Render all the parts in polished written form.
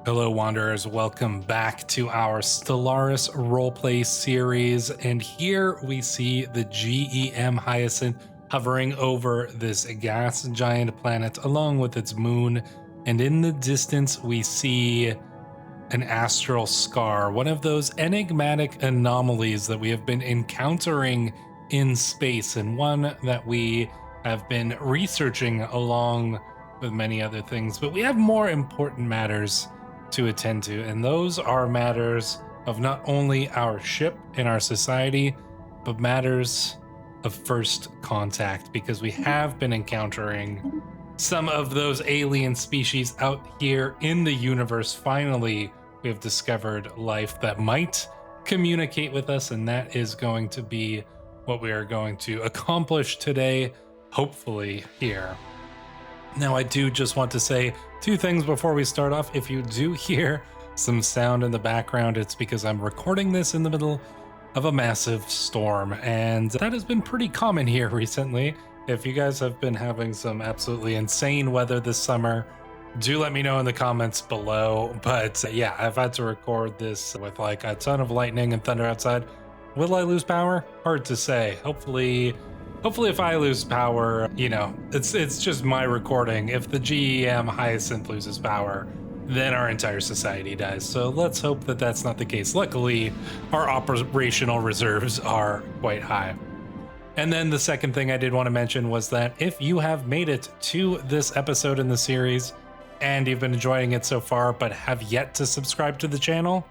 Hello, Wanderers. Welcome back to our Stellaris Roleplay series. And here we see the G.E.M. Hyacinth hovering over this gas giant planet along with its moon. And in the distance, we see an astral scar, one of those enigmatic anomalies that we have been encountering in space, and one that we have been researching along with many other things. But we have more important matters to attend to, and those are matters of not only our ship and our society, but matters of first contact, because we have been encountering some of those alien species out here in the universe. Finally, we have discovered life that might communicate with us, and that is going to be what we are going to accomplish today, hopefully here. Now, I do just want to say two things before we start off. If you do hear some sound in the background, it's because I'm recording this in the middle of a massive storm, and that has been pretty common here recently. If you guys have been having some absolutely insane weather this summer, do let me know in the comments below. But yeah, I've had to record this with like a ton of lightning and thunder outside. Will I lose power? Hard to say. Hopefully if I lose power, you know, it's just my recording. If the G.E.M. Hyacinth loses power, then our entire society dies. So let's hope that that's not the case. Luckily, our operational reserves are quite high. And then the second thing I did want to mention was that if you have made it to this episode in the series and you've been enjoying it so far but have yet to subscribe to the channel,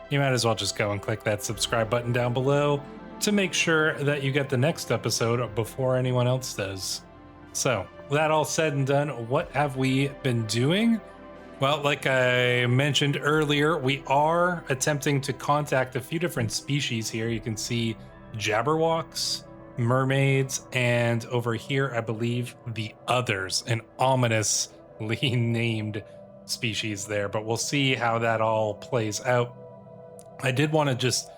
you might as well just go and click that subscribe button down below to make sure that you get the next episode before anyone else does. So, with that all said and done, what have we been doing? Well, like I mentioned earlier, we are attempting to contact a few different species here. You can see Jabberwocks, mermaids, and over here, I believe the others, an ominously named species there, but we'll see how that all plays out. I did want to just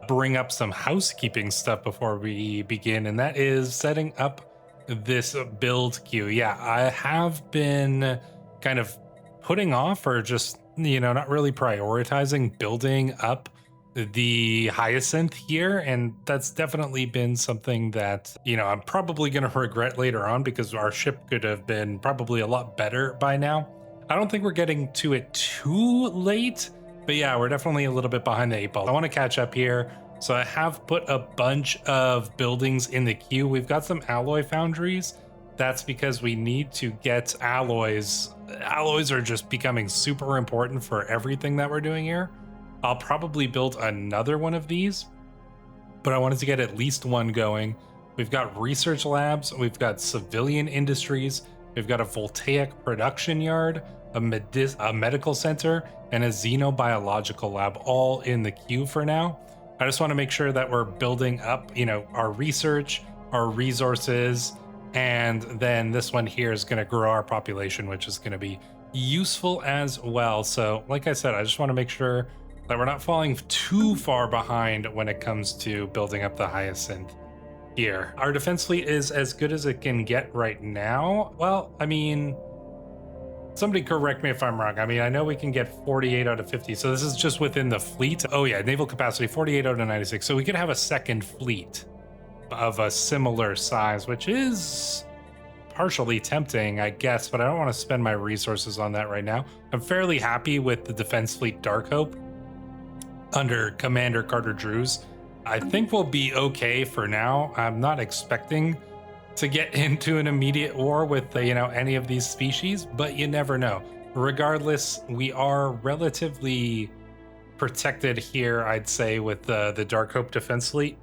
bring up some housekeeping stuff before we begin, and that is setting up this build queue. Yeah, I have been kind of putting off, or just, you know, not really prioritizing building up the Hyacinth here, and that's definitely been something that, you know, I'm probably going to regret later on, because our ship could have been probably a lot better by now. I don't think we're getting to it too late, but yeah, we're definitely a little bit behind the eight ball. I want to catch up here. So I have put a bunch of buildings in the queue. We've got some alloy foundries. That's because we need to get alloys. Alloys are just becoming super important for everything that we're doing here. I'll probably build another one of these, but I wanted to get at least one going. We've got research labs. We've got civilian industries. We've got a voltaic production yard, a medical center, and a xenobiological lab, all in the queue for now. I just want to make sure that we're building up, you know, our research, our resources, and then this one here is going to grow our population, which is going to be useful as well. So like I said, I just want to make sure that we're not falling too far behind when it comes to building up the Hyacinth here. Our defense fleet is as good as it can get right now. Well, I mean, somebody correct me if I'm wrong. I mean, I know we can get 48 out of 50. So this is just within the fleet. Oh yeah, naval capacity 48 out of 96. So we could have a second fleet of a similar size, which is partially tempting, I guess, but I don't want to spend my resources on that right now. I'm fairly happy with the Defense Fleet Dark Hope under Commander Carter Drews. I think we'll be okay for now. I'm not expecting to get into an immediate war with, you know, any of these species, but you never know. Regardless, we are relatively protected here, I'd say, with the Dark Hope Defense Fleet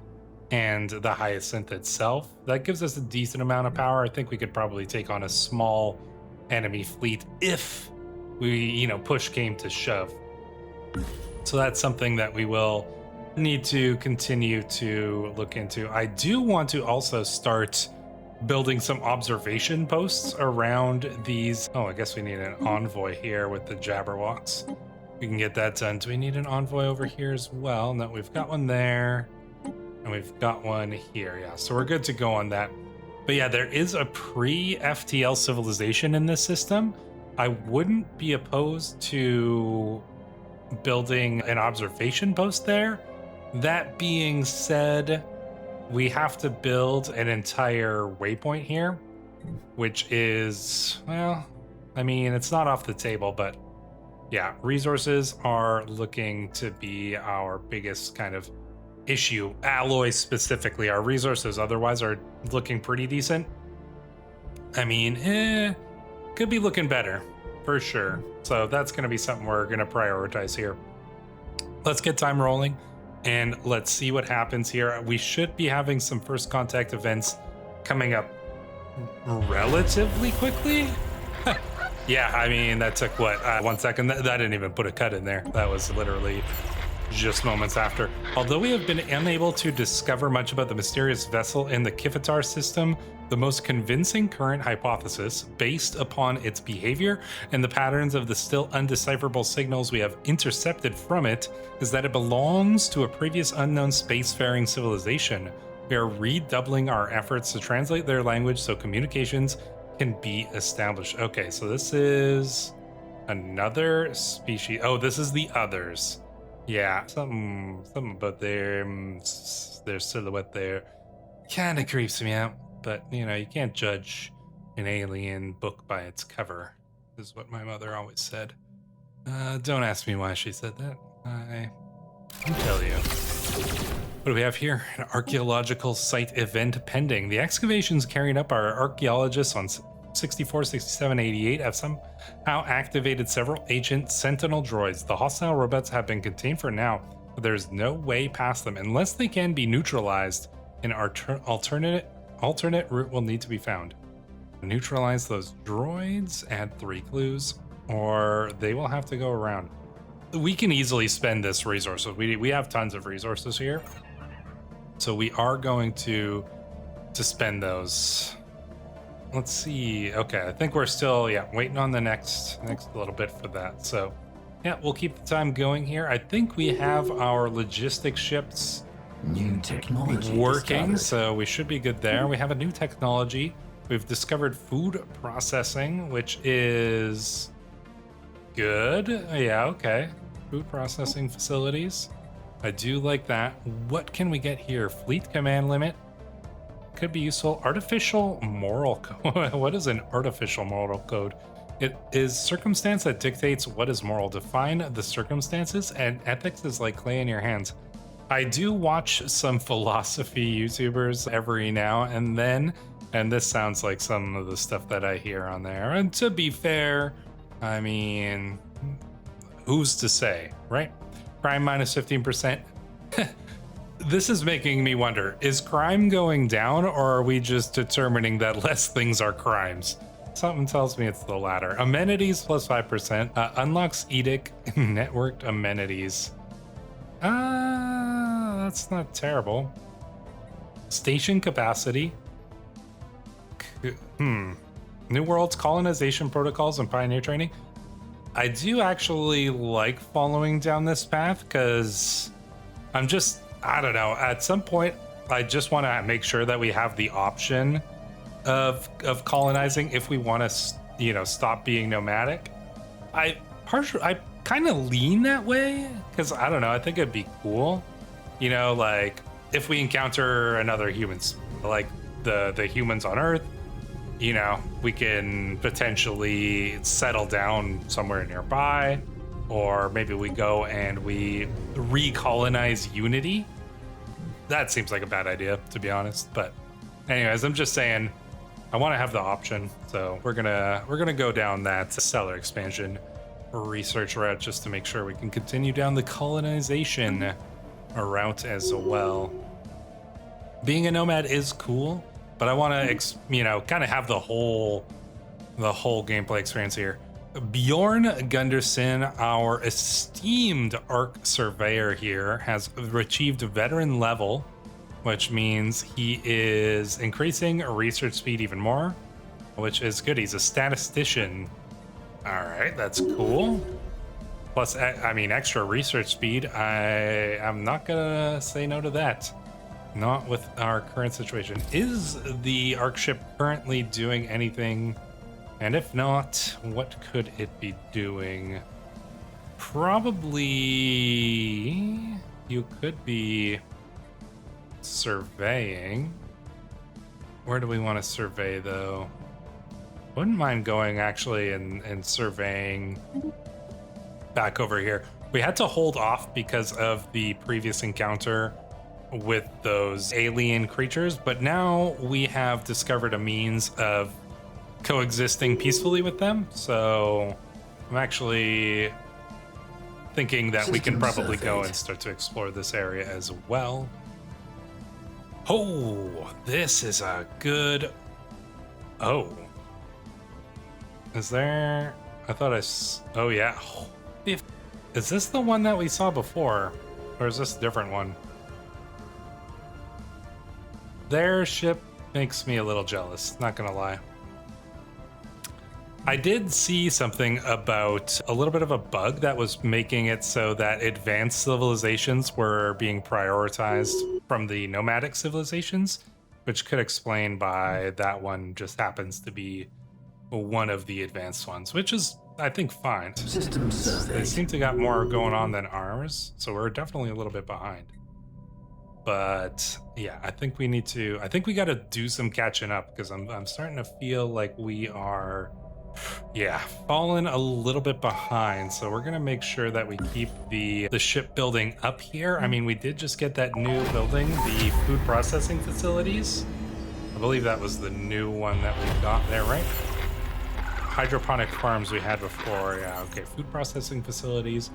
and the Hyacinth itself. That gives us a decent amount of power. I think we could probably take on a small enemy fleet if we, you know, push came to shove. So that's something that we will need to continue to look into. I do want to also start building some observation posts around these. Oh, I guess we need an envoy here with the Jabberwocks. We can get that done. Do we need an envoy over here as well? No, we've got one there and we've got one here. Yeah, so we're good to go on that. But yeah, there is a pre-FTL civilization in this system. I wouldn't be opposed to building an observation post there. That being said, we have to build an entire waypoint here, which is, well, I mean, it's not off the table, but yeah, resources are looking to be our biggest kind of issue. Alloys specifically, our resources otherwise are looking pretty decent. I mean, could be looking better for sure. So that's going to be something we're going to prioritize here. Let's get time rolling and let's see what happens here. We should be having some first contact events coming up relatively quickly. Yeah, I mean, that took what, 1 second? That didn't even put a cut in there. That was literally just moments after. Although we have been unable to discover much about the mysterious vessel in the Kifitar system, the most convincing current hypothesis, based upon its behavior and the patterns of the still undecipherable signals we have intercepted from it, is that it belongs to a previous unknown spacefaring civilization. We are redoubling our efforts to translate their language so communications can be established. Okay, so this is another species. Oh, this is the others. Yeah, something about their silhouette there kind of creeps me out. But you know, you can't judge an alien book by its cover, is what my mother always said. Don't ask me why she said that. I can tell you. What do we have here? An archaeological site event pending. The excavations carried up by our archaeologists on 64, 67, 88 have somehow activated several ancient sentinel droids. The hostile robots have been contained for now, but there's no way past them unless they can be neutralized. An alternate route will need to be found. Neutralize those droids, add 3 clues, or they will have to go around. We can easily spend this resource. We have tons of resources here. So we are going to spend those. Let's see. Okay, I think we're still waiting on the next little bit for that. So yeah, we'll keep the time going here. I think we have our logistics ships New technology working, discovered. so we should be good there. We have a new technology. We've discovered food processing, which is good. Yeah, okay. Food processing facilities. I do like that. What can we get here? Fleet command limit. Could be useful. Artificial moral code. What is an artificial moral code? It is circumstance that dictates what is moral. Define the circumstances, and ethics is like clay in your hands. I do watch some philosophy YouTubers every now and then, and this sounds like some of the stuff that I hear on there. And to be fair, I mean, who's to say, right? Crime minus 15%. This is making me wonder, is crime going down, or are we just determining that less things are crimes? Something tells me it's the latter. Amenities plus 5%. Unlocks edict networked amenities. That's not terrible. Station capacity. New Worlds, colonization protocols, and pioneer training. I do actually like following down this path because I don't know, at some point, I just want to make sure that we have the option of colonizing if we want to, stop being nomadic. I kind of lean that way because I don't know, I think it'd be cool. Like if we encounter another humans, like the humans on Earth, we can potentially settle down somewhere nearby, or maybe we go and we recolonize Unity. That seems like a bad idea, to be honest. But anyways, I'm just saying I want to have the option. So we're gonna go down that stellar expansion research route just to make sure we can continue down the colonization route as well. Being a nomad is cool, but I want to, kind of have the whole gameplay experience here. Bjorn Gunderson, our esteemed Ark surveyor here, has achieved veteran level, which means he is increasing research speed even more, which is good. He's a statistician. All right, that's cool. Plus, extra research speed. I'm not gonna say no to that. Not with our current situation. Is the arkship currently doing anything And if not, what could it be doing? Probably you could be surveying. Where do we want to survey though? Wouldn't mind going actually and surveying back over here. We had to hold off because of the previous encounter with those alien creatures, but now we have discovered a means of coexisting peacefully with them. So I'm actually thinking that we can probably go and start to explore this area as well. Oh, this is a good... Oh. Is there... I thought oh, yeah. Is this the one that we saw before? Or is this a different one? Their ship makes me a little jealous, not gonna lie. I did see something about a little bit of a bug that was making it so that advanced civilizations were being prioritized from the nomadic civilizations, which could explain why that one just happens to be one of the advanced ones, which is, I think, fine. System survey. They seem to got more going on than ours, so we're definitely a little bit behind. But yeah, I think we need to, I think we got to do some catching up because I'm starting to feel like we are, yeah, falling a little bit behind. So we're going to make sure that we keep the ship building up here. I mean, we did just get that new building, the food processing facilities. I believe that was the new one that we got there, right? Hydroponic farms we had before. Yeah, okay. Food processing facilities.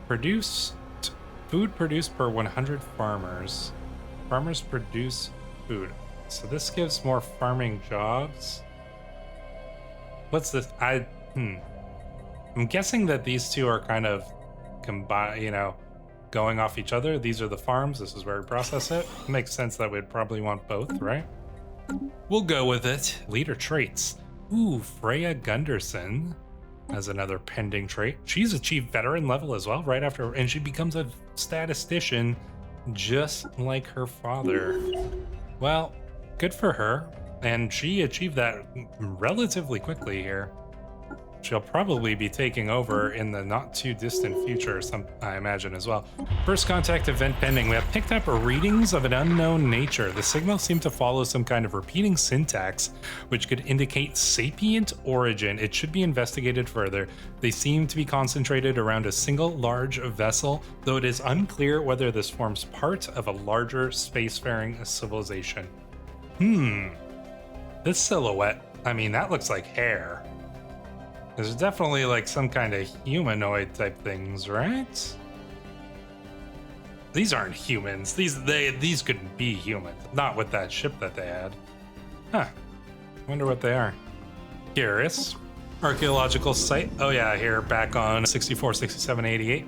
Food produced per 100 farmers. Farmers produce food. So this gives more farming jobs. What's this? I'm guessing that these two are kind of combined, going off each other. These are the farms. This is where we process it. Makes sense that we'd probably want both, right? We'll go with it. Leader traits. Ooh, Freya Gunderson has another pending trait. She's achieved veteran level as well, right after, and she becomes a statistician just like her father. Well, good for her. And she achieved that relatively quickly here. She'll probably be taking over in the not too distant future, I imagine as well. First contact event pending. We have picked up readings of an unknown nature. The signals seem to follow some kind of repeating syntax, which could indicate sapient origin. It should be investigated further. They seem to be concentrated around a single large vessel, though it is unclear whether this forms part of a larger spacefaring civilization. This silhouette, I mean, that looks like hair. There's definitely like some kind of humanoid type things, right? These aren't humans. These couldn't be humans. Not with that ship that they had. Huh. Wonder what they are. Curious. Archaeological site. Oh yeah, here back on 64, 67, 88.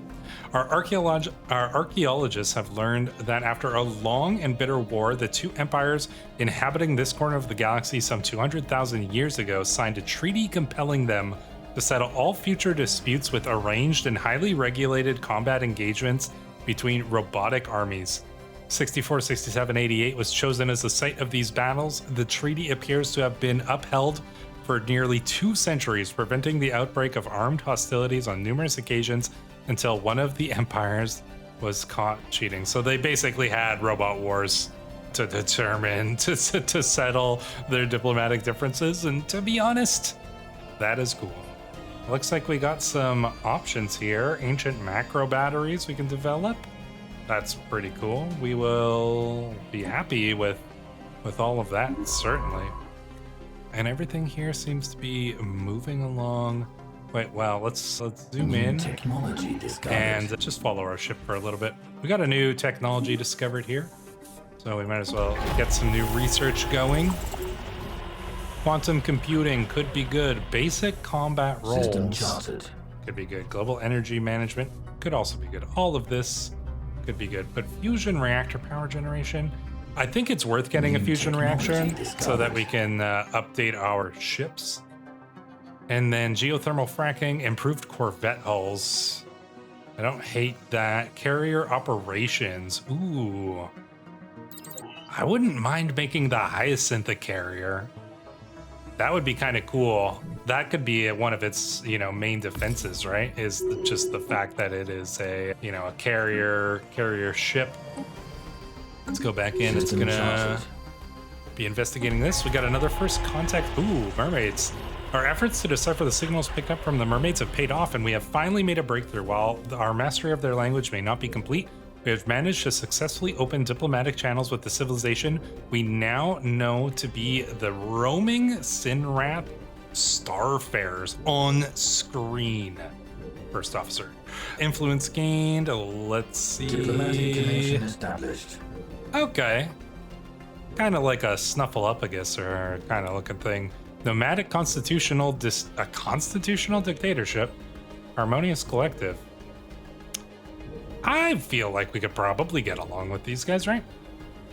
Our archaeologists have learned that after a long and bitter war, the two empires inhabiting this corner of the galaxy some 200,000 years ago signed a treaty compelling them to settle all future disputes with arranged and highly regulated combat engagements between robotic armies. 64, 67, 88 was chosen as the site of these battles. The treaty appears to have been upheld for nearly 2 centuries, preventing the outbreak of armed hostilities on numerous occasions until one of the empires was caught cheating. So they basically had robot wars to determine, to settle their diplomatic differences. And to be honest, that is cool. Looks like we got some options here. Ancient macro batteries we can develop. That's pretty cool. We will be happy with all of that, certainly. And everything here seems to be moving along. Wait, well, let's zoom in technology discovered. And just follow our ship for a little bit. We got a new technology discovered here, so we might as well get some new research going. Quantum computing could be good. Basic combat roles System charted. Could be good. Global energy management could also be good. All of this could be good. But fusion reactor power generation, I think it's worth getting a fusion reaction so that we can update our ships. And then geothermal fracking, improved corvette hulls. I don't hate that. Carrier operations. Ooh. I wouldn't mind making the Hyacinth a carrier. That would be kind of cool. That could be one of its, main defenses, right? Is just the fact that it is a, a carrier ship. Let's go back in. It's System gonna charted. be investigating this. We got another first contact. Ooh, mermaids. Our efforts to decipher the signals picked up from the mermaids have paid off, and we have finally made a breakthrough. While our mastery of their language may not be complete, we have managed to successfully open diplomatic channels with the civilization we now know to be the roaming Sinrath starfarers on screen. First officer. Influence gained. Let's see. Diplomatic connection established. Okay. Kind of like a snuffleupagus or kind of looking thing. Nomadic constitutional a constitutional dictatorship. Harmonious collective. I feel like we could probably get along with these guys, right?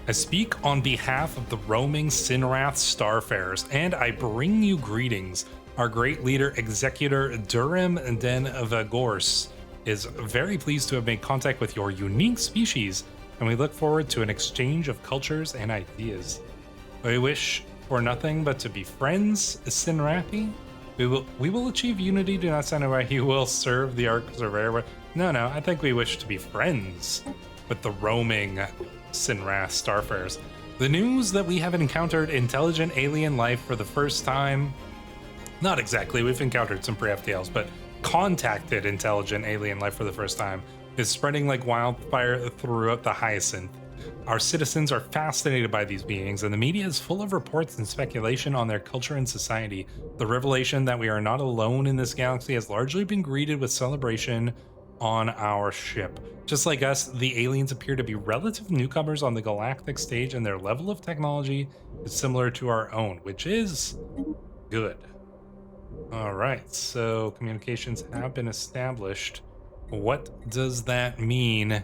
I speak on behalf of the roaming Sinrath starfarers, and I bring you greetings. Our great leader, Executor Durham Den Vagors, is very pleased to have made contact with your unique species, and we look forward to an exchange of cultures and ideas. We wish for nothing but to be friends, Sinrathi. We will achieve unity. Do not send away. You will serve the Ark Surveyor. No, I think we wish to be friends with the roaming Sinrath starfarers. The news that we have encountered intelligent alien life for the first time. Not exactly. We've encountered some pre-FTLs, but contacted intelligent alien life for the first time is spreading like wildfire throughout the Hyacinth. Our citizens are fascinated by these beings, and the media is full of reports and speculation on their culture and society. The revelation that we are not alone in this galaxy has largely been greeted with celebration on our ship. Just like us, the aliens appear to be relative newcomers on the galactic stage, and their level of technology is similar to our own, which is good. All right, so communications have been established. What does that mean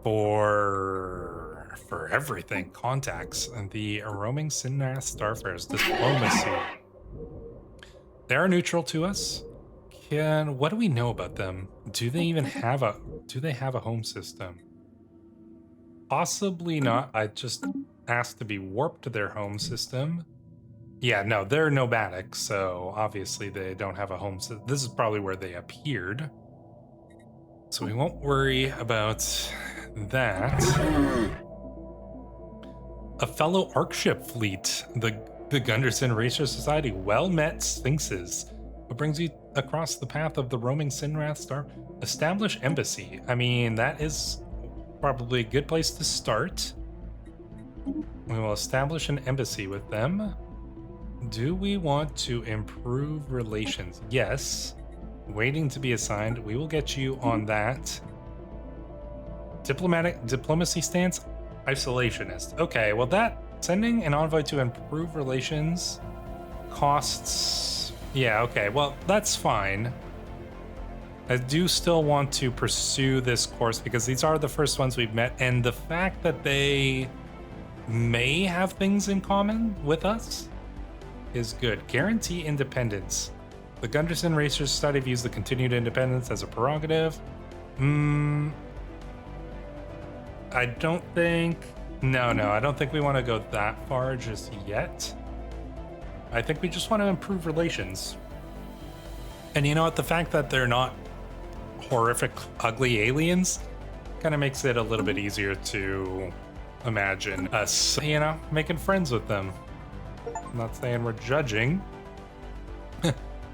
for everything? Contacts and the roaming Sinrath starfarers. Diplomacy. They are neutral to us. What do we know about them? Do they have a home system? Possibly not. I just asked to be warped to their home system. Yeah, no, they're nomadic, so obviously they don't have a home system. This is probably where they appeared. So we won't worry about that. A fellow arkship fleet, the Gunderson Research Society. Well met, Sphinxes. What brings you across the path of the roaming Sinrath star? Establish embassy. I mean, that is probably a good place to start. We will establish an embassy with them. Do we want to improve relations? Yes. Waiting to be assigned. We will get you on that. Diplomacy stance. Isolationist. Okay, well that sending an envoy to improve relations costs. Yeah, okay, well that's fine. I do still want to pursue this course because these are the first ones we've met, and the fact that they may have things in common with us is good. Guarantee independence. The Gunderson Research Society views the continued independence as a prerogative. I don't think... No, I don't think we want to go that far just yet. I think we just want to improve relations. And you know what? The fact that they're not horrific, ugly aliens kind of makes it a little bit easier to imagine us, making friends with them. I'm not saying we're judging.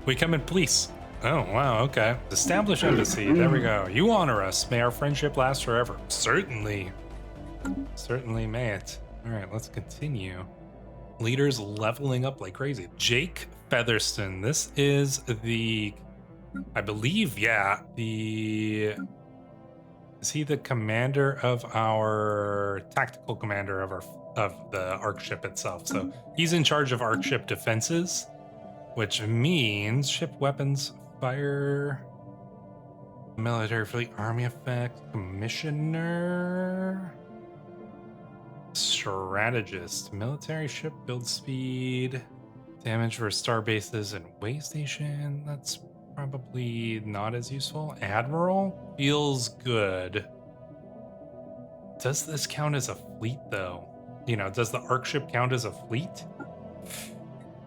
We come in police. Oh, wow, okay. Establish embassy. There we go. You honor us. May our friendship last forever. Certainly. Certainly may it. All right, let's continue. Leaders leveling up like crazy. Jake Featherston. This is the... I believe, yeah, is he the commander of our... tactical commander of the arkship itself? So he's in charge of arkship defenses, which means ship weapons, fire, military fleet, army effect, commissioner, strategist, military ship build speed, damage for star bases and way station. That's probably not as useful. Admiral feels good. Does this count as a fleet though? Does the arkship count as a fleet?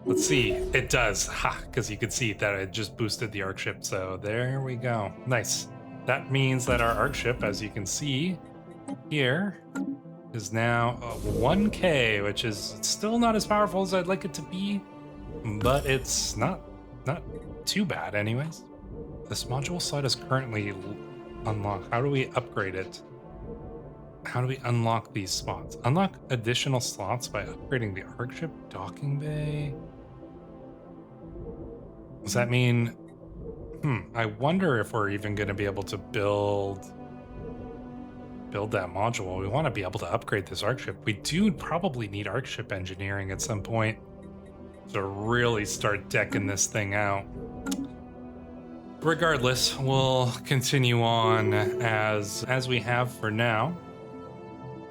Let's see. It does. Ha! Because you can see that it just boosted the arkship. So there we go. Nice. That means that our arkship, as you can see here, is now 1K, which is still not as powerful as I'd like it to be, but it's not too bad anyways. This module slot is currently unlocked. How do we upgrade it? How do we unlock these spots? Unlock additional slots by upgrading the arkship docking bay. Does that mean... I wonder if we're even going to be able to build that module. We want to be able to upgrade this arkship. We do probably need arkship engineering at some point to really start decking this thing out. Regardless, we'll continue on as we have for now.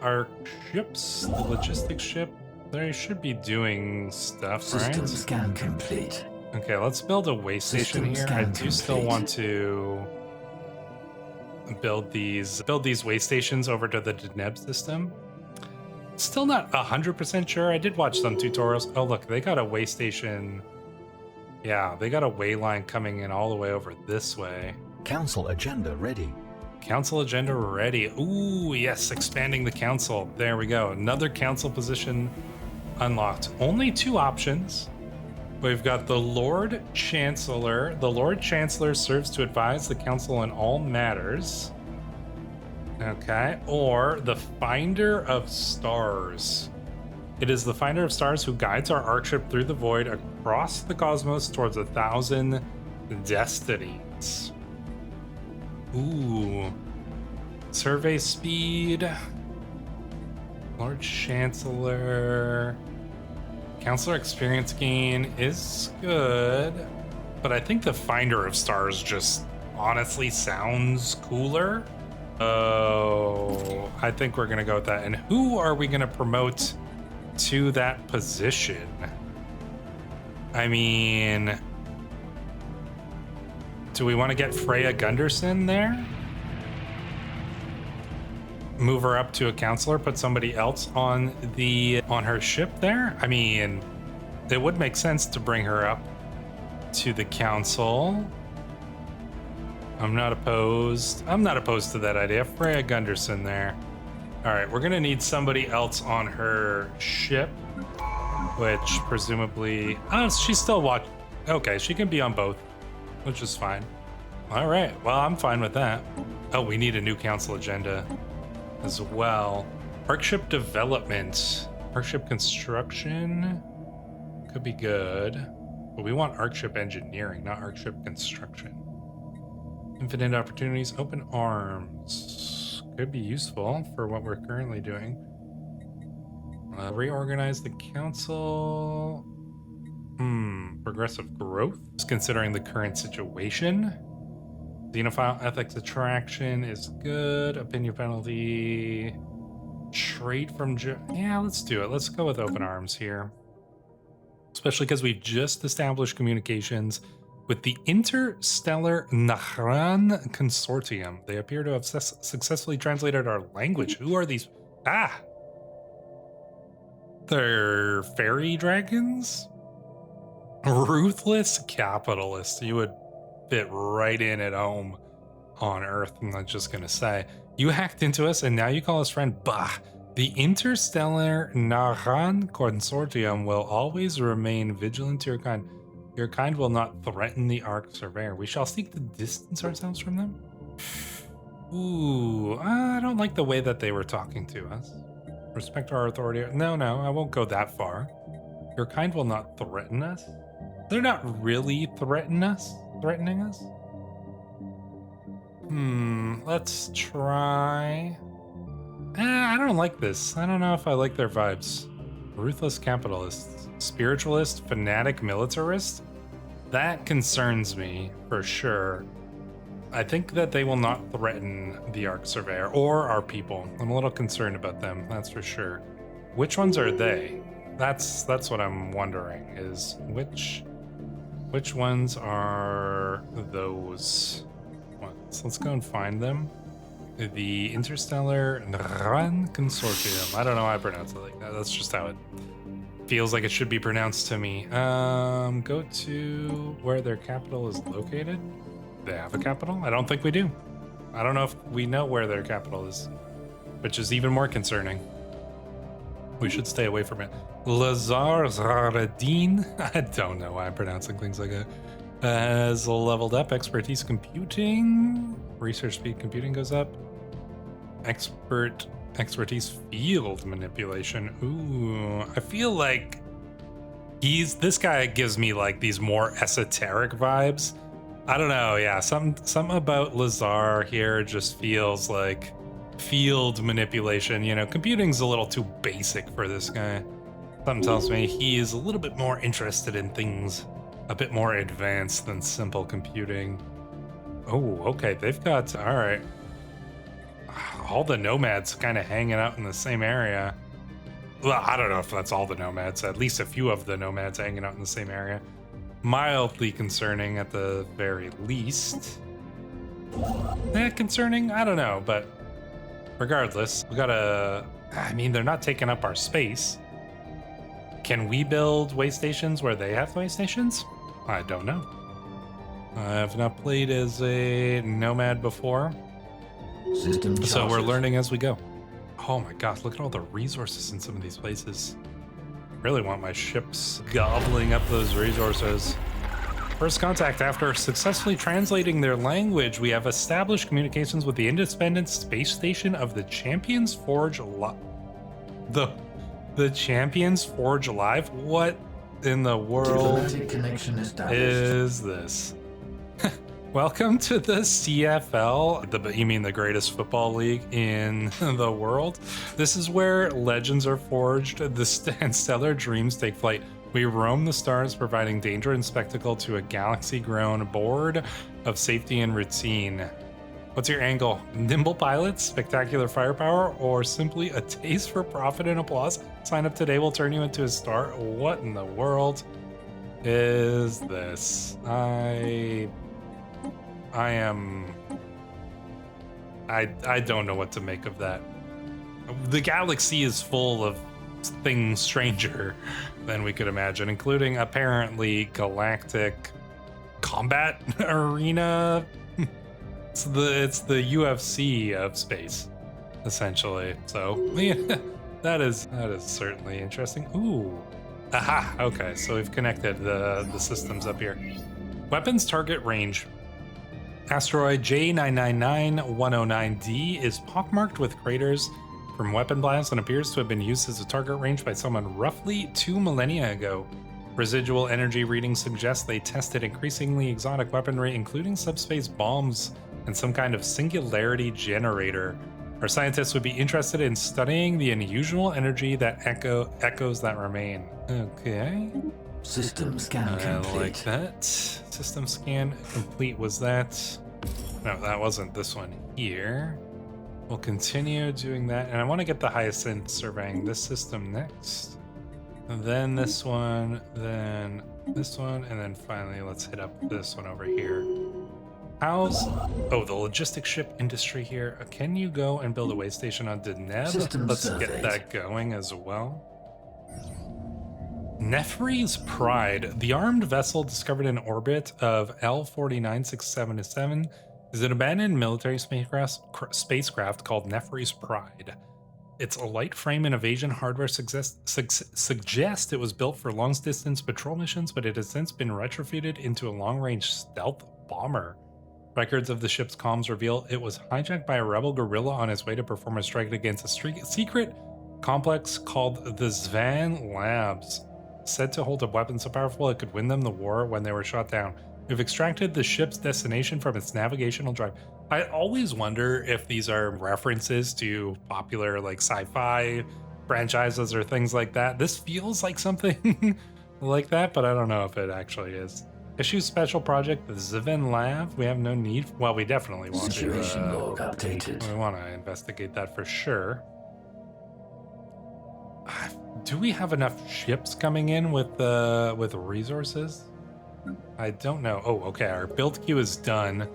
Our ships, the logistics ship, they should be doing stuff, System right? scan complete. Okay, let's build a way station here. I do still want to build these way stations over to the Deneb system. Still not 100% sure. I did watch some tutorials. Oh, look, they got a way station. Yeah, they got a way line coming in all the way over this way. Council agenda ready. Council agenda ready. Ooh, yes, expanding the council. There we go. Another council position unlocked. Only 2 options. We've got the Lord Chancellor. The Lord Chancellor serves to advise the council on all matters. Okay. Or the Finder of Stars. It is the Finder of Stars who guides our arkship through the void across the cosmos towards 1,000 destinies. Ooh. Survey speed. Lord Chancellor. Counselor experience gain is good, but I think the Finder of Stars just honestly sounds cooler. Oh, I think we're gonna go with that. And who are we gonna promote to that position? I mean, do we want to get Freya Gunderson there? Move her up to a counselor, put somebody else on her ship there? I mean, it would make sense to bring her up to the council. I'm not opposed to that idea. Freya Gunderson there. All right, we're gonna need somebody else on her ship, which presumably, she's still watching. Okay, she can be on both, which is fine. All right, well, I'm fine with that. Oh, we need a new council agenda as well. Arkship development, arkship construction could be good, but we want arkship engineering, not arkship construction. Infinite opportunities, open arms could be useful for what we're currently doing. Reorganize the council. Progressive growth, just considering the current situation. Xenophile ethics attraction is good. Opinion penalty. Trait from... yeah, let's do it. Let's go with open arms here. Especially because we've just established communications with the Interstellar Nahran Consortium. They appear to have successfully translated our language. Who are these? They're fairy dragons? Ruthless capitalists. You would fit right in at home on Earth, I'm just gonna say. You hacked into us and now you call us friend? Bah! The Interstellar Nahran Consortium will always remain vigilant to your kind. Your kind will not threaten the Ark Surveyor. We shall seek to distance ourselves from them? Ooh, I don't like the way that they were talking to us. Respect our authority. No, I won't go that far. Your kind will not threaten us? They're not really threatening us? Let's try... I don't like this. I don't know if I like their vibes. Ruthless capitalists. Spiritualist, fanatic, militarist? That concerns me, for sure. I think that they will not threaten the Ark Surveyor or our people. I'm a little concerned about them, that's for sure. Which ones are they? That's what I'm wondering, is which ones are those ones? Let's go and find them. The Interstellar Nahran Consortium. I don't know how I pronounce it like that. That's just how Feels like it should be pronounced to me. Go to where their capital is located. They have a capital? I don't think we do. I don't know if we know where their capital is, which is even more concerning. We should stay away from it. Lazar Zaradin. I don't know why I'm pronouncing things like that. Has leveled up. Expertise computing. Research speed computing goes up. Expertise field manipulation. Ooh, I feel like this guy gives me like these more esoteric vibes. I don't know. Yeah, something about Lazar here just feels like field manipulation. You know, computing's a little too basic for this guy. Something tells me he is a little bit more interested in things a bit more advanced than simple computing. Oh, okay. They've got, all right. All the nomads kind of hanging out in the same area. Well, I don't know if that's all the nomads. At least a few of the nomads hanging out in the same area. Mildly concerning at the very least. Concerning? I don't know, but regardless, we gotta... I mean, they're not taking up our space. Can we build way stations where they have way stations? I don't know. I have not played as a nomad before. So we're learning as we go. Oh my gosh, look at all the resources in some of these places. Really want my ships gobbling up those resources. First contact. After successfully translating their language, we have established communications with the independent space station of the Champions Forge the Champions Forge Alive? What in the world is this? Welcome to the CFL, you mean the greatest football league in the world? This is where legends are forged and stellar dreams take flight. We roam the stars, providing danger and spectacle to a galaxy-grown board of safety and routine. What's your angle? Nimble pilots, spectacular firepower, or simply a taste for profit and applause? Sign up today, we'll turn you into a star. What in the world is this? I don't know what to make of that. The galaxy is full of things stranger than we could imagine, including apparently galactic combat arena. It's the UFC of space, essentially. So yeah, that is certainly interesting. Ooh, aha. Okay, so we've connected the systems up here. Weapons target range. Asteroid J999109D is pockmarked with craters from weapon blasts and appears to have been used as a target range by someone roughly 2 millennia ago. Residual energy readings suggest they tested increasingly exotic weaponry, including subspace bombs and some kind of singularity generator. Our scientists would be interested in studying the unusual energy that echoes that remain. Okay. System scan complete. I like that. System scan complete. Was that? No, that wasn't this one here. We'll continue doing that. And I want to get the Hyacinth surveying this system next. And then this one, then this one, and then finally let's hit up this one over here. the logistics ship industry here. Can you go and build a way station on Deneb? Let's get that going as well. Nefri's Pride, the armed vessel discovered in orbit of L49677, is an abandoned military spacecraft called Nefri's Pride. Its light frame and evasion hardware suggest it was built for long-distance patrol missions, but it has since been retrofitted into a long-range stealth bomber. Records of the ship's comms reveal it was hijacked by a rebel guerrilla on his way to perform a strike against a secret complex called the Zvan Labs, said to hold a weapon so powerful it could win them the war when they were shot down. We've extracted the ship's destination from its navigational drive. I always wonder if these are references to popular like sci-fi franchises or things like that. This feels like something like that, but I don't know if it actually is. Issue special project, the Zvan Lab. We have no need. Well, we definitely want Situation log updated. We want to investigate that for sure. Do we have enough ships coming in with resources? I don't know. Oh, okay. Our build queue is done.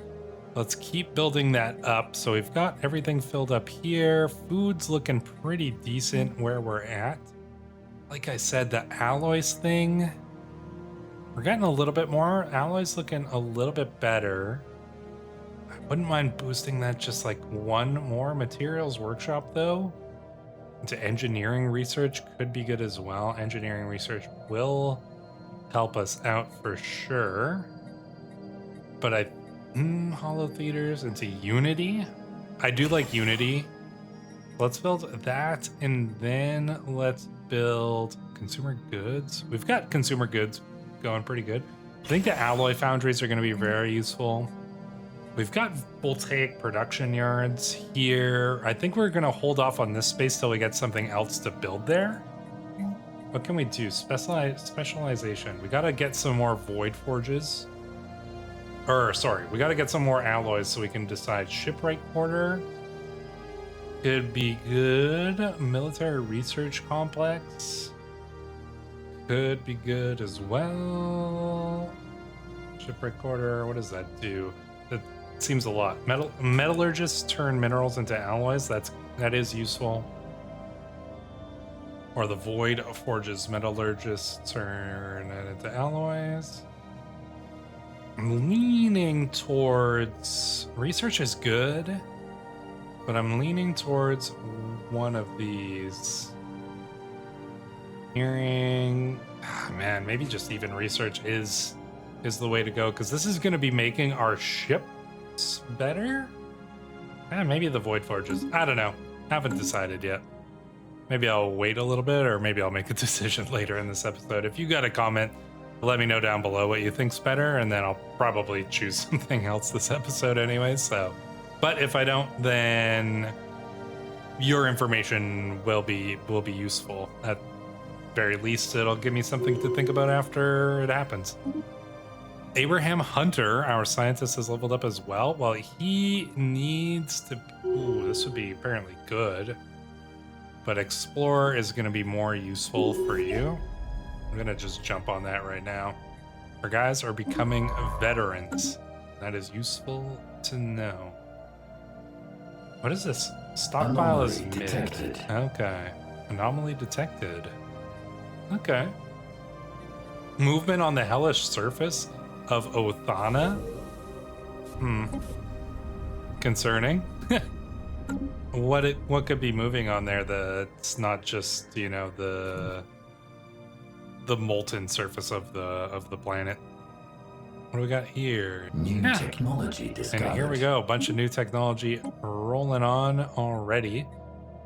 Let's keep building that up. So we've got everything filled up here. Food's looking pretty decent where we're at. like I said, the alloys thing, we're getting a little bit more. Alloys looking a little bit better. I wouldn't mind boosting that just like one more. Materials workshop though, into engineering research could be good as well. Engineering research will help us out for sure. But hollow theaters into Unity. I do like Unity. Let's build that, and then let's build consumer goods. We've got consumer goods going pretty good. I think the alloy foundries are going to be very useful. We've got voltaic production yards here. I think we're going to hold off on this space till we get something else to build there. What can we do? Specialization. We got to get some more void forges. Sorry, we got to get some more alloys so we can decide. Shipwright quarter could be good. Military research complex could be good as well. Shipwright quarter, what does that do? That seems a lot. Metallurgists turn minerals into alloys. That is useful. Or the void forges. Metallurgists turn it into alloys. I'm leaning towards research is good, but I'm leaning towards one of these. Hearing, man, maybe just even research is the way to go, because this is going to be making our ships better. Maybe the void forges. I don't know. Haven't decided yet. Maybe I'll wait a little bit, or maybe I'll make a decision later in this episode. If you got a comment, let me know down below what you think's better, and then I'll probably choose something else this episode anyway. So, but if I don't, then your information will be useful. At very least, it'll give me something to think about after it happens. Abraham Hunter, our scientist, has leveled up as well. Well, he needs to. Ooh, this would be apparently good. But Explorer is going to be more useful for you. I'm going to just jump on that right now. Our guys are becoming veterans. That is useful to know. What is this? Stockpile is mid. Detected. Okay. Anomaly detected. Okay. Movement on the hellish surface of Othana? Concerning. What could be moving on there that's not just, you know, the molten surface of the planet? What do we got here? New technology discovered. And here we go, a bunch of new technology rolling on already.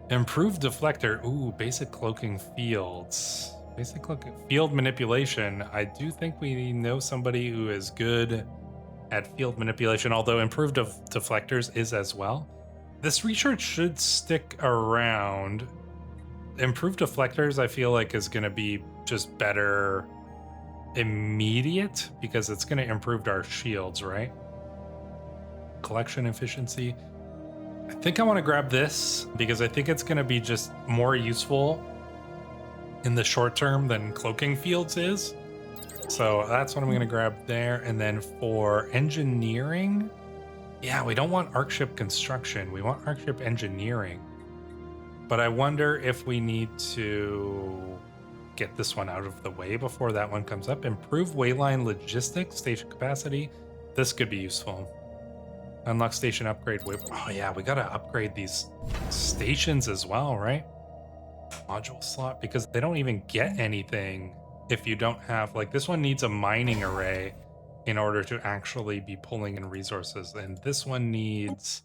Improved deflector. Ooh, basic cloaking fields. Basic cloaking field manipulation. I do think we know somebody who is good at field manipulation, although improved deflectors is as well. This research should stick around. Improved deflectors, I feel like, is going to be just better immediate because it's going to improve our shields, right? Collection efficiency. I think I want to grab this because I think it's going to be just more useful in the short term than cloaking fields is. So that's what I'm going to grab there. And then for engineering, yeah, we don't want arkship construction. We want arkship engineering. But I wonder if we need to get this one out of the way before that one comes up. Improve wayline logistics, station capacity. This could be useful. Unlock station upgrade. Oh yeah, we gotta upgrade these stations as well, right? Module slot, because they don't even get anything if you don't have, like, this one needs a mining array in order to actually be pulling in resources. And this one needs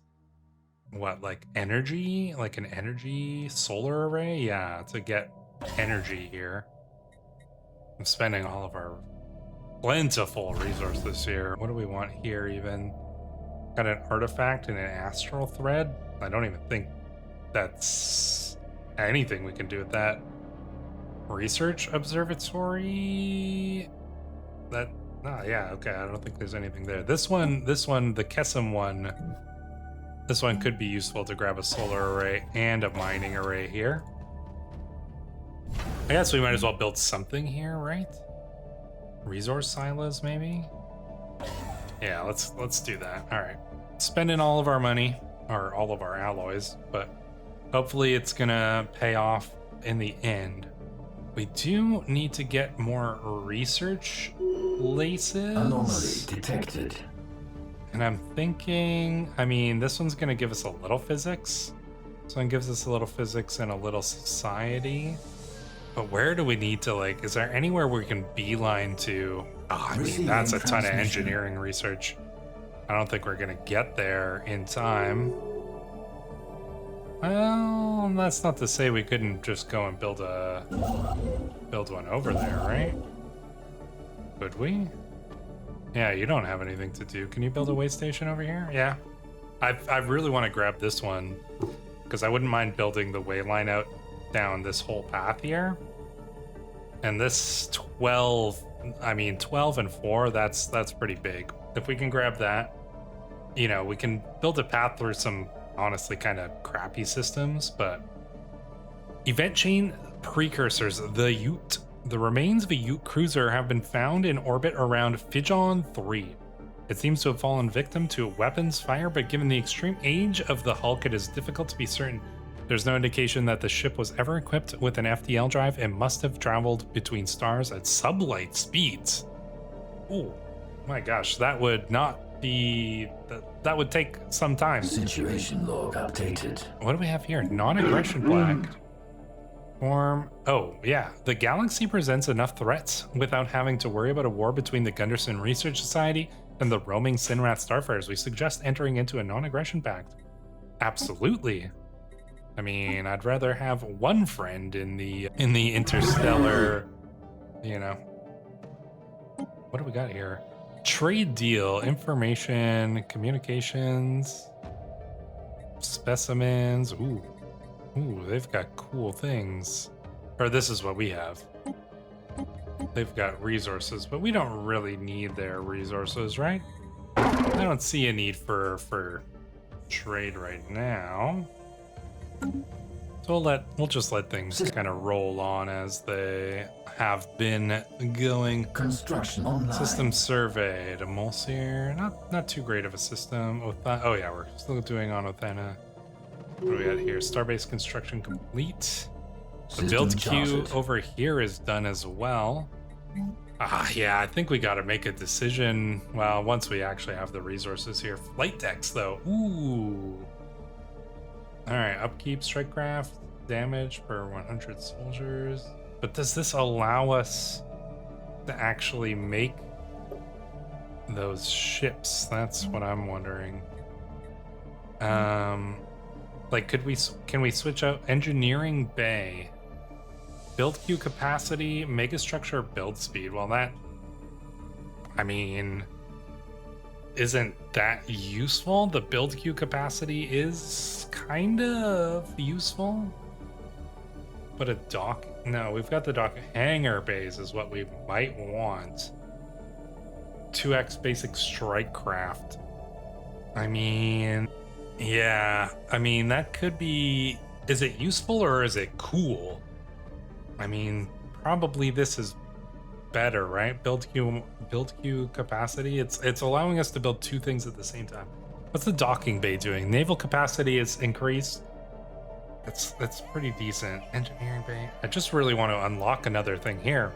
what, like energy, like an energy solar array? Yeah, to get energy here. I'm spending all of our plentiful resources here. What do we want here even? Got an artifact and an astral thread. I don't even think that's anything we can do with that. Research observatory. Yeah, okay. I don't think there's anything there. This one, the G.E.M one. This one could be useful to grab a solar array and a mining array here. I guess we might as well build something here, right? Resource silos, maybe? Yeah, let's do that. All right. Spending all of our money, or all of our alloys, but hopefully it's gonna pay off in the end. We do need to get more research laces. Anomaly detected. And I'm thinking, I mean, this one's going to give us a little physics. This one gives us a little physics and a little society. But where do we need to, like, is there anywhere we can beeline to? Oh, I mean, that's a ton of engineering research. I don't think we're going to get there in time. Well, that's not to say we couldn't just go and build one over there, right? Could we? Yeah, you don't have anything to do. Can you build a way station over here? Yeah. I really want to grab this one because I wouldn't mind building the way line out down this whole path here. And this 12 and 4, that's pretty big. If we can grab that, you know, we can build a path through some honestly kind of crappy systems, but event chain precursors, the Ute. The remains of a Ute cruiser have been found in orbit around Fijon 3. It seems to have fallen victim to a weapons fire, but given the extreme age of the Hulk, it is difficult to be certain. There's no indication that the ship was ever equipped with an FTL drive and must have traveled between stars at sublight speeds. Oh my gosh, that would not be... That would take some time. Situation log updated. What do we have here? Non-aggression flag. Oh, yeah. The galaxy presents enough threats without having to worry about a war between the Gunderson Research Society and the roaming Sinrath starfarers. We suggest entering into a non-aggression pact. Absolutely. I mean, I'd rather have one friend in the interstellar, you know. What do we got here? Trade deal, information, communications, specimens. Ooh, they've got cool things. Or this is what we have. They've got resources, but we don't really need their resources, right? I don't see a need for trade right now. So we'll just let things kind of roll on as they have been going. Construction online. System surveyed. Emulsier, not too great of a system. Oh yeah, we're still doing on Othana. What do we got here? Starbase construction complete. The build queue over here is done as well. Yeah, I think we got to make a decision. Well, once we actually have the resources here. Flight decks, though. Ooh. All right, upkeep, strike craft, damage per 100 soldiers. But does this allow us to actually make those ships? That's what I'm wondering. Like, can we switch out engineering bay, build queue capacity, megastructure build speed? Well, that, I mean, isn't that useful? The build queue capacity is kind of useful, but a dock, no, we've got the dock. Hangar bays is what we might want. 2x basic strike craft. I mean, yeah, I mean, that could be, is it useful or is it cool? I mean, probably this is better, right? Build queue capacity. It's allowing us to build two things at the same time. What's the docking bay doing? Naval capacity is increased. That's pretty decent. Engineering bay. I just really want to unlock another thing here.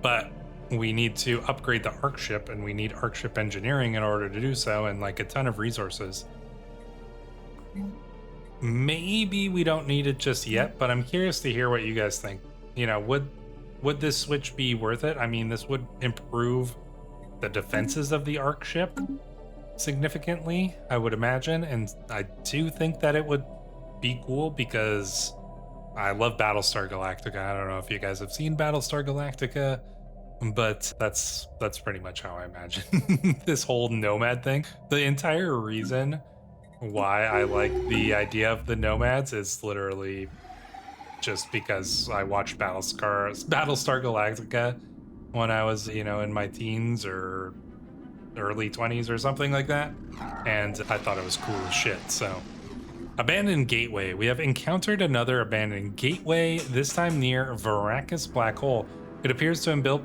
But we need to upgrade the arkship, and we need arkship engineering in order to do so, and like a ton of resources. Maybe we don't need it just yet, but I'm curious to hear what you guys think. You know, would this switch be worth it? I mean, this would improve the defenses of the arkship significantly, I would imagine, and I do think that it would be cool because I love Battlestar Galactica. I don't know if you guys have seen Battlestar Galactica, but that's pretty much how I imagine this whole Nomad thing. The entire reason why I like the idea of the Nomads is literally just because I watched Battlestar Galactica when I was, you know, in my teens or early 20s or something like that, and I thought it was cool as shit. So, abandoned gateway. We have encountered another abandoned gateway, this time near Verakus Black Hole. It appears to have been built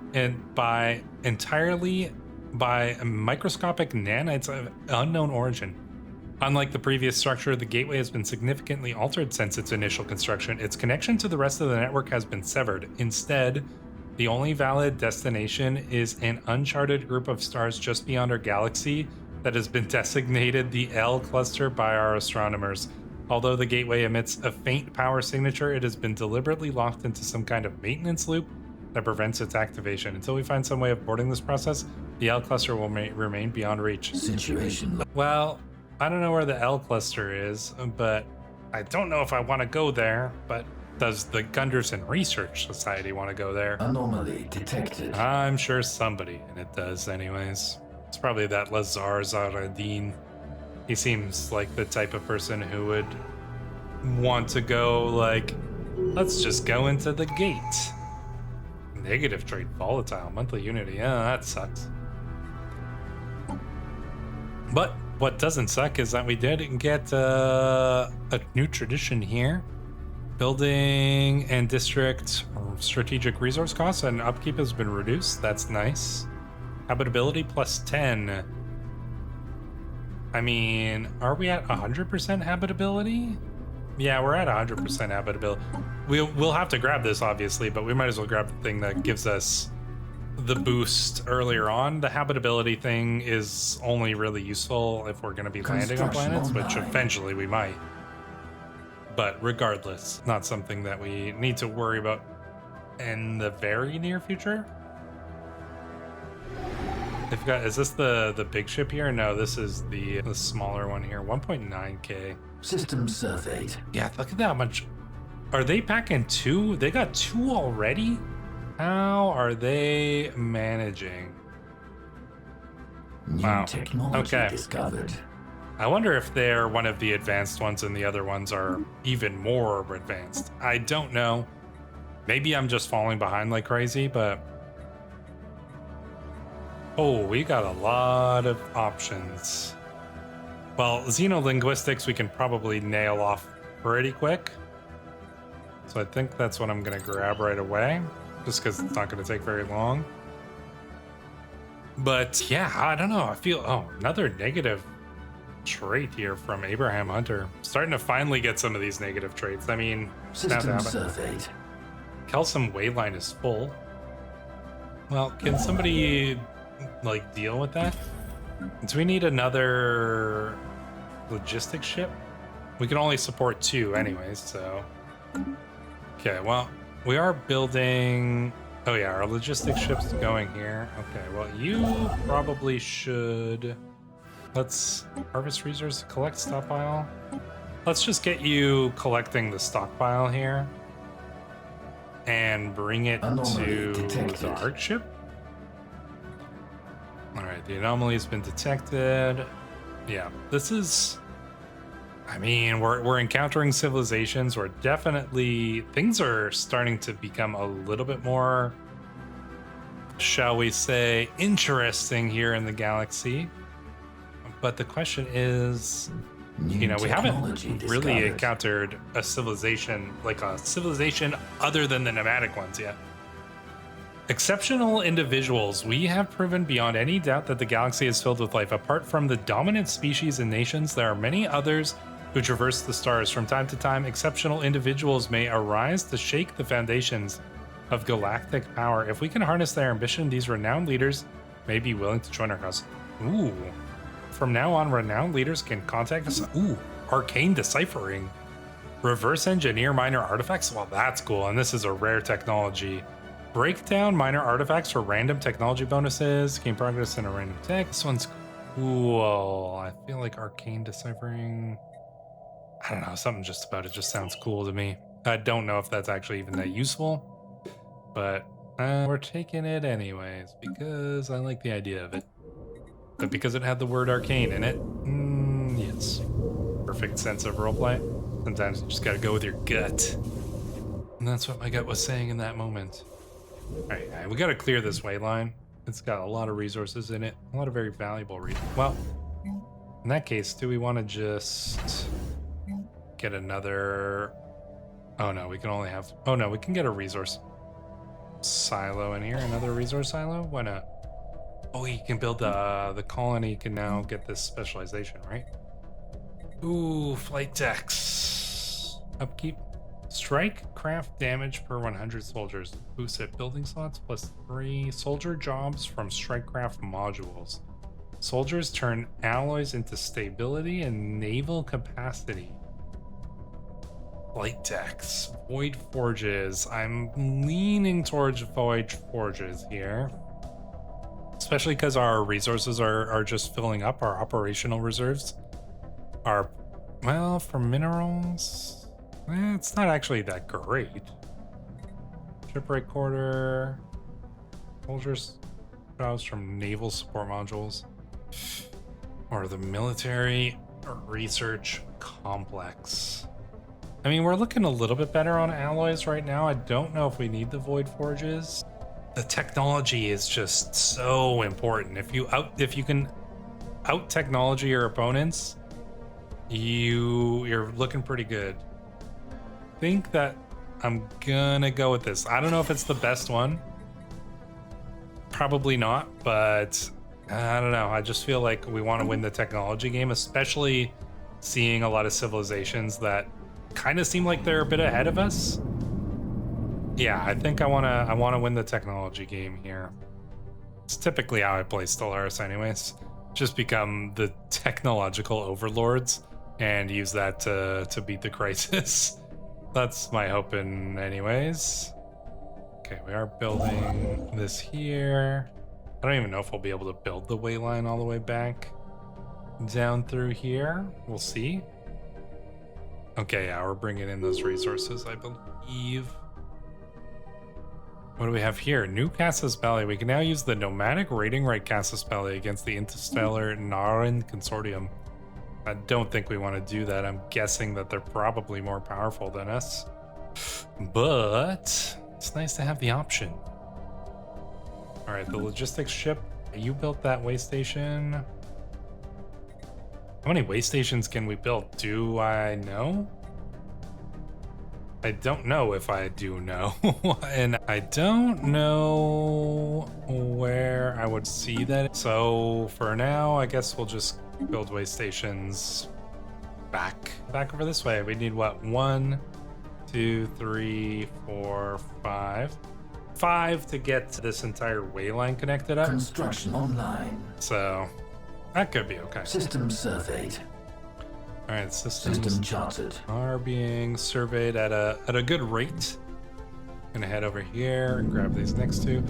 entirely by microscopic nanites of unknown origin. Unlike the previous structure, the gateway has been significantly altered since its initial construction. Its connection to the rest of the network has been severed. Instead, the only valid destination is an uncharted group of stars just beyond our galaxy that has been designated the L cluster by our astronomers. Although the gateway emits a faint power signature, it has been deliberately locked into some kind of maintenance loop that prevents its activation. Until we find some way of boarding this process, the L cluster will remain beyond reach. Situation. Well, I don't know where the L cluster is, but I don't know if I want to go there. But does the Gunderson Research Society want to go there? Anomaly detected. I'm sure somebody in it does anyways. It's probably that Lazar Zaradin. He seems like the type of person who would want to go like, let's just go into the gate. Negative trait, volatile, monthly unity. Yeah, that sucks. But what doesn't suck is that we did get a new tradition here. Building and district strategic resource costs and upkeep has been reduced. That's nice. Habitability plus 10. I mean, are we at 100% habitability? Yeah, we're at 100% habitability. We'll have to grab this, obviously, but we might as well grab the thing that gives us the boost earlier on. The habitability thing is only really useful if we're going to be landing on planets, which eventually we might. But regardless, not something that we need to worry about in the very near future. They've got, is this the big ship here? No, this is the smaller one here. 1.9K. System surveyed. Yeah, look at that much. Are they packing 2? They got 2 already? How are they managing? New technology discovered. I wonder if they're one of the advanced ones and the other ones are even more advanced. I don't know. Maybe I'm just falling behind like crazy, but... Oh, we got a lot of options. Well, xenolinguistics we can probably nail off pretty quick. So I think that's what I'm going to grab right away, just because it's not going to take very long. But yeah, I don't know. I feel, oh, another negative trait here from Abraham Hunter. Starting to finally get some of these negative traits. I mean, system surveyed. Kelsum Wayline is full. Well, can somebody like deal with that? Do we need another logistics ship? We can only support 2 anyways, so. Okay, well, we are building. Oh yeah, our logistics ship's going here. Okay, well, you probably should. Let's harvest resources, collect stockpile. Let's just get you collecting the stockpile here and bring it to the arkship. All right, the anomaly has been detected. Yeah, this is, I mean, we're encountering civilizations. We're definitely, things are starting to become a little bit more, shall we say, interesting here in the galaxy. But the question is, you know, we haven't really encountered a civilization, like a civilization other than the nomadic ones yet. Exceptional individuals. We have proven beyond any doubt that the galaxy is filled with life. Apart from the dominant species and nations, there are many others who traverse the stars. From time to time, exceptional individuals may arise to shake the foundations of galactic power. If we can harness their ambition, these renowned leaders may be willing to join our cause. Ooh. From now on, renowned leaders can contact us. Ooh, arcane deciphering. Reverse engineer minor artifacts. Well, that's cool. And this is a rare technology. Break down minor artifacts for random technology bonuses. Gain progress in a random tech. This one's cool. I feel like arcane deciphering. I don't know. Something just about it just sounds cool to me. I don't know if that's actually even that useful, but we're taking it anyways because I like the idea of it. But because it had the word arcane in it, yes. Perfect sense of roleplay. Sometimes you just gotta go with your gut. And that's what my gut was saying in that moment. Alright, we gotta clear this way line. It's got a lot of resources in it. A lot of very valuable resources. Well, in that case, do we want to just get another... Oh no, we can only have... Oh no, we can get a resource silo in here. Another resource silo? Why not? Oh, you can build the colony can now get this specialization, right? Ooh, flight decks. Upkeep. Strike craft damage per 100 soldiers. Boost at building slots +3. Soldier jobs from strike craft modules. Soldiers turn alloys into stability and naval capacity. Flight decks. Void forges. I'm leaning towards void forges here. Especially because our resources are just filling up. Our operational reserves are, well, for minerals, it's not actually that great. Shipwreck quarter. Soldiers jobs from naval support modules. Or the military research complex. I mean, we're looking a little bit better on alloys right now. I don't know if we need the void forges. The technology is just so important. If you can out technology your opponents, you're looking pretty good. I think that I'm gonna go with this. I don't know if it's the best one. Probably not, but I don't know. I just feel like we want to win the technology game, especially seeing a lot of civilizations that kind of seem like they're a bit ahead of us. Yeah, I think I wanna win the technology game here. It's typically how I play Stellaris anyways. Just become the technological overlords and use that to beat the crisis. That's my hoping anyways. Okay, we are building this here. I don't even know if we'll be able to build the way line all the way back down through here. We'll see. Okay, yeah, we're bringing in those resources, I believe. What do we have here? New Casus Belli. We can now use the nomadic raiding right Casus Belli against the interstellar Naran Consortium. I don't think we want to do that. I'm guessing that they're probably more powerful than us. But it's nice to have the option. All right, the logistics ship. You built that way station. How many way stations can we build? Do I know? I don't know if I do know. And I don't know where I would see that. So for now, I guess we'll just build way stations back over this way. We need what? 1, 2, 3, 4, 5. 5 to get this entire way line connected up. Construction online. So that could be okay. System surveyed. All right, systems System charted. are being surveyed at a good rate. Gonna head over here and grab these next two.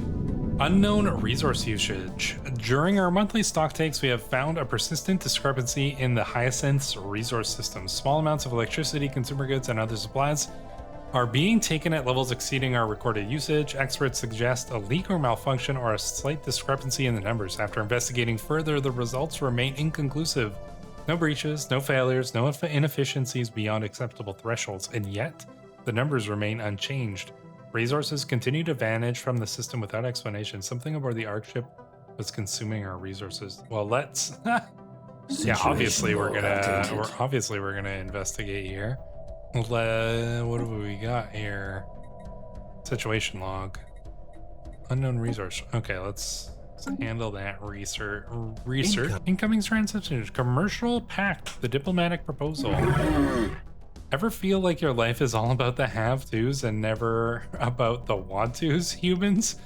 Unknown resource usage. During our monthly stock takes, we have found a persistent discrepancy in the Hyacinth's resource system. Small amounts of electricity, consumer goods, and other supplies are being taken at levels exceeding our recorded usage. Experts suggest a leak or malfunction or a slight discrepancy in the numbers. After investigating further, the results remain inconclusive. No breaches, no failures, no inefficiencies beyond acceptable thresholds, and yet the numbers remain unchanged. Resources continue to vanish from the system without explanation. Something aboard the arkship was consuming our resources. Well, let's yeah, obviously we're gonna investigate here. What do we got here? Situation log. Unknown resource. Okay, let's handle that research. Incoming transactions. Commercial pact. The diplomatic proposal. Ever feel like your life is all about the have-tos and never about the want-tos, humans?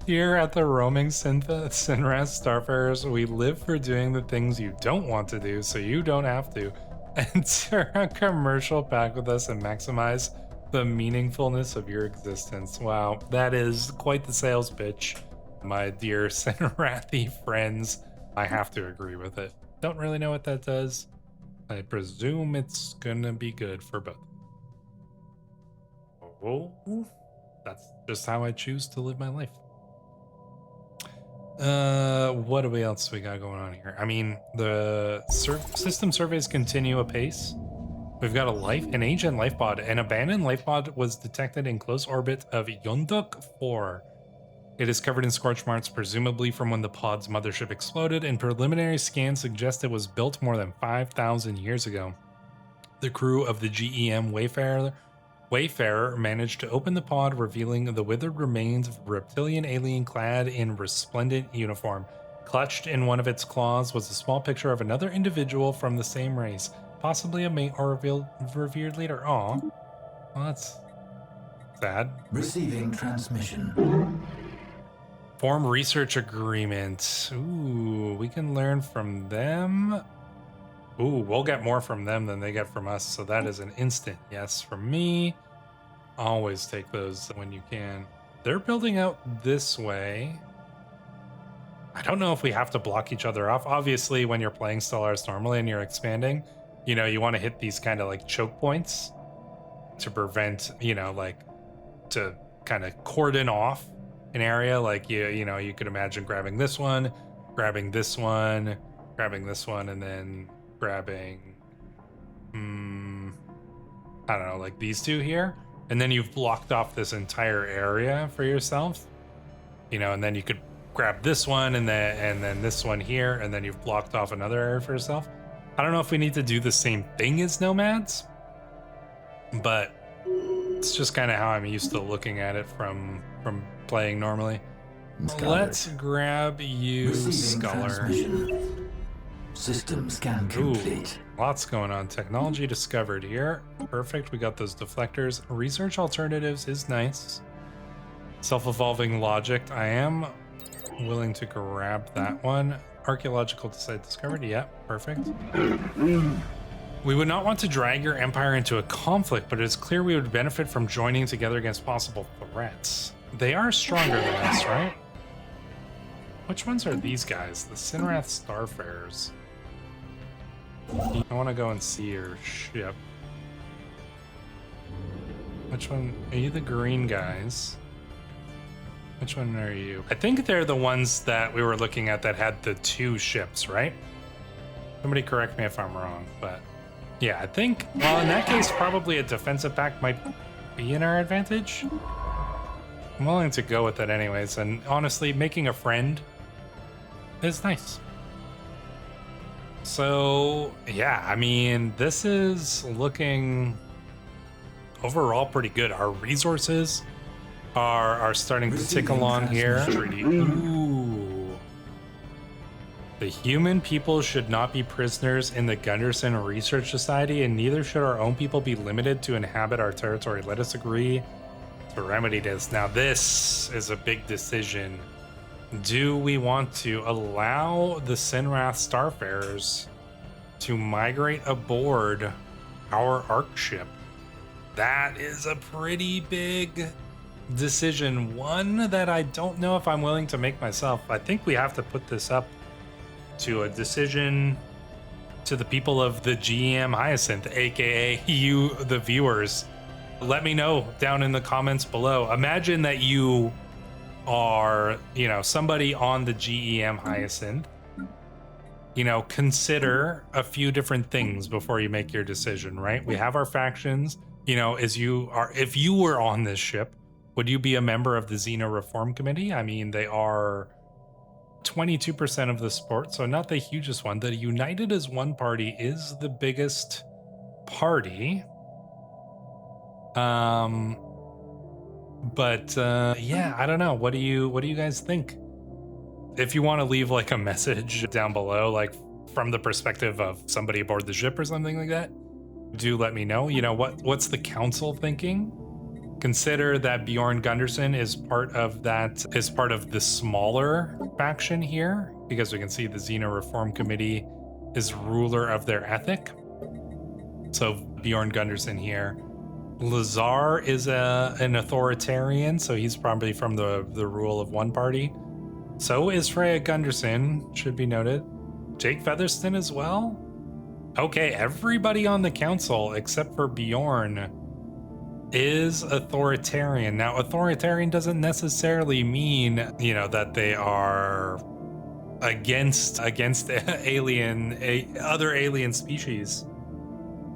Here at the roaming Sinras Starfarers, we live for doing the things you don't want to do so you don't have to. Enter a commercial pact with us and maximize the meaningfulness of your existence. Wow, that is quite the sales pitch, my dear Sinrathi friends. I have to agree with it. Don't really know what that does. I presume it's gonna be good for both. Oh, that's just how I choose to live my life. What do we else we got going on here? I mean, the system surveys continue apace. We've got an ancient life pod. An abandoned life pod was detected in close orbit of Ep.4. It is covered in scorch marks, presumably from when the pod's mothership exploded, and preliminary scans suggest it was built more than 5,000 years ago. The crew of the G.E.M. Wayfarer managed to open the pod, revealing the withered remains of a reptilian alien clad in resplendent uniform. Clutched in one of its claws was a small picture of another individual from the same race. possibly a mate or revered leader. Aw. Well, that's sad. Receiving transmission. Form research agreement. Ooh, we can learn from them. Ooh, we'll get more from them than they get from us, so that is an instant yes from me. Always take those when you can. They're building out this way. I don't know if we have to block each other off. Obviously, when you're playing Stellaris normally and you're expanding, you know, you want to hit these kind of like choke points to prevent, you know, like to kind of cordon off an area. Like you know, you could imagine grabbing this one, grabbing this one, grabbing this one, and then grabbing, I don't know, like these two here. And then you've blocked off this entire area for yourself, you know, and then you could grab this one and then this one here, and then you've blocked off another area for yourself. I don't know if we need to do the same thing as Nomads, but it's just kind of how I'm used to looking at it from playing normally. Let's grab you, Scholar. System scan complete. Ooh, lots going on. Technology discovered here. Perfect. We got those deflectors. Research alternatives is nice. Self-evolving logic. I am willing to grab that one. Archaeological site discovered. Yeah, perfect. We would not want to drag your empire into a conflict, but it is clear we would benefit from joining together against possible threats. They are stronger than us, right? Which ones are these guys? The Sinrath Starfarers. I want to go and see your ship. Which one? Are you the green guys? Which one are you? I think they're the ones that we were looking at that had the two ships, right? Somebody correct me if I'm wrong, but yeah, I think, well, in that case, probably a defensive pact might be in our advantage. I'm willing to go with it anyways, and honestly, making a friend is nice. So, yeah, I mean, this is looking overall pretty good. Our resources are starting to tick along here. Ooh. The human people should not be prisoners in the Gunderson Research Society, and neither should our own people be limited to inhabit our territory. Let us agree to remedy this. Now, this is a big decision. Do we want to allow the Sinrath Starfarers to migrate aboard our arkship? That is a pretty big decision. One that I don't know if I'm willing to make myself. I think we have to put this up to a decision to the people of the G.E.M. Hyacinth, aka you, the viewers. Let me know down in the comments below. Imagine that you are, you know, somebody on the G.E.M. Hyacinth. You know, consider a few different things before you make your decision, right? We have our factions. You know, if you were on this ship, would you be a member of the Xena Reform Committee? I mean, they are 22% of the support, so not the hugest one. The United as One Party is the biggest party. But yeah, I don't know. What do you guys think? If you want to leave like a message down below, like from the perspective of somebody aboard the ship or something like that, do let me know. You know, what's the council thinking? Consider that Bjorn Gunderson is part of the smaller faction here, because we can see the Xena Reform Committee is ruler of their ethic. So Bjorn Gunderson here. Lazar is an authoritarian, so he's probably from the rule of one party. So is Freya Gunderson, should be noted. Jake Featherston as well. Okay, everybody on the council except for Bjorn is authoritarian. Now, authoritarian doesn't necessarily mean, you know, that they are against other alien species.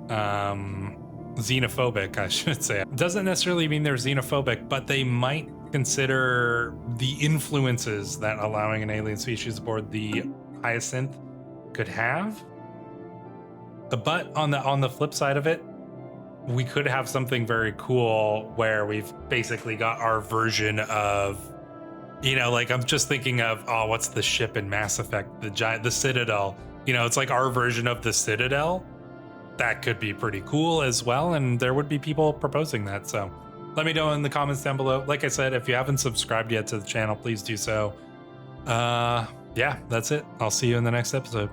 Xenophobic, I should say. Doesn't necessarily mean they're xenophobic, but they might consider the influences that allowing an alien species aboard the Hyacinth could have. But on the flip side of it, we could have something very cool where we've basically got our version of, you know, like I'm just thinking of, oh, what's the ship in Mass Effect? The Citadel. You know, it's like our version of the Citadel, that could be pretty cool as well. And there would be people proposing that. So let me know in the comments down below. Like I said, if you haven't subscribed yet to the channel, please do so. Yeah, that's it. I'll see you in the next episode.